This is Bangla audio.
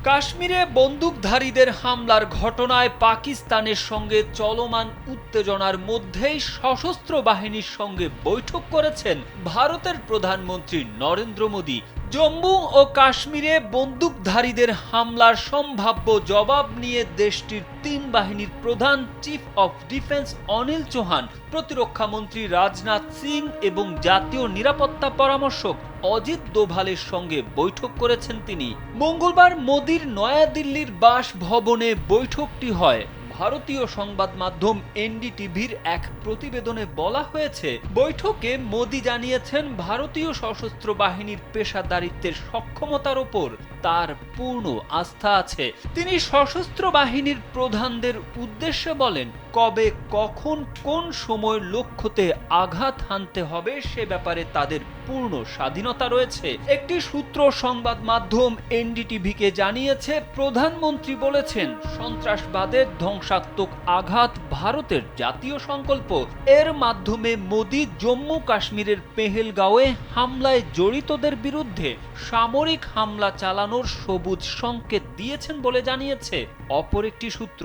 কাশ্মীরে বন্দুকধারীদের হামলার ঘটনায় পাকিস্তানের সঙ্গে চলমান উত্তেজনার মধ্যেই সশস্ত্র বাহিনীর সঙ্গে বৈঠক করেছেন ভারতের প্রধানমন্ত্রী নরেন্দ্র মোদী। জম্মু ও কাশ্মীরে বন্দুকধারীদের হামলার সম্ভাব্য জবাব নিয়ে দেশটির তিন বাহিনীর প্রধান chief of defence Anil Chauhan, প্রতিরক্ষামন্ত্রী রাজনাথ সিং এবং জাতীয় নিরাপত্তা পরামর্শক অজিত দোভালের সঙ্গে বৈঠক করেছেন তিনি। মঙ্গলবার মোদির নয়াদিল্লির বাসভবনে বৈঠকটি হয়। ভারতীয় সংবাদ মাধ্যম এনডিটিভির এক প্রতিবেদনে বলা হয়েছে, বৈঠকে মোদি জানিয়েছেন ভারতীয় সশস্ত্র বাহিনীর পেশাদারিত্বের সক্ষমতার ওপর তার পূর্ণ আস্থা আছে। তিনি সশস্ত্র বাহিনীর প্রধানদের উদ্দেশ্যে বলেন, কবে, কখন, কোন সময় লক্ষ্যতে আঘাত হানতে হবে সে ব্যাপারে তাদের পূর্ণ স্বাধীনতা রয়েছে। একটি সূত্র সংবাদ মাধ্যম এনডিটিভিকে জানিয়েছে, প্রধানমন্ত্রী বলেছেন, সন্ত্রাসবাদের ধ্বংসাত্মক আঘাত ভারতের জাতীয় সংকল্প। এর মাধ্যমে মোদি জম্মু কাশ্মীরের পেহেলগাঁওয়ে হামলায় জড়িতদের বিরুদ্ধে সামরিক হামলা চালানোর সবুজ সংকেত দিয়েছেন বলে জানিয়েছে অপর একটি সূত্র।